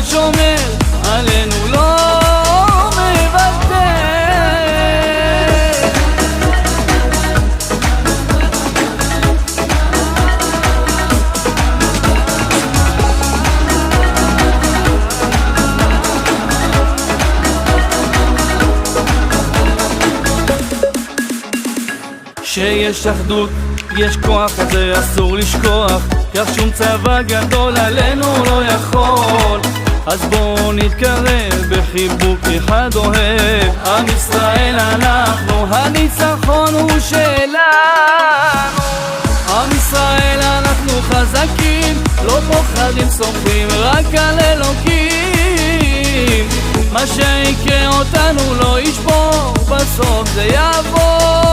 שומר עלינו לא מוותר. שיש אחדות, יש כוח, את זה אסור לשכוח, כך שום צבא גדול עלינו לא יכול. אז בואו נתקרב בחיבוק אחד אוהב, עם ישראל אנחנו, הניצחון הוא שלנו. עם ישראל אנחנו חזקים, לא פוחדים, סומכים רק על אלוקים. מה שיקרה אותנו לא ישבור, בסוף זה יעבור.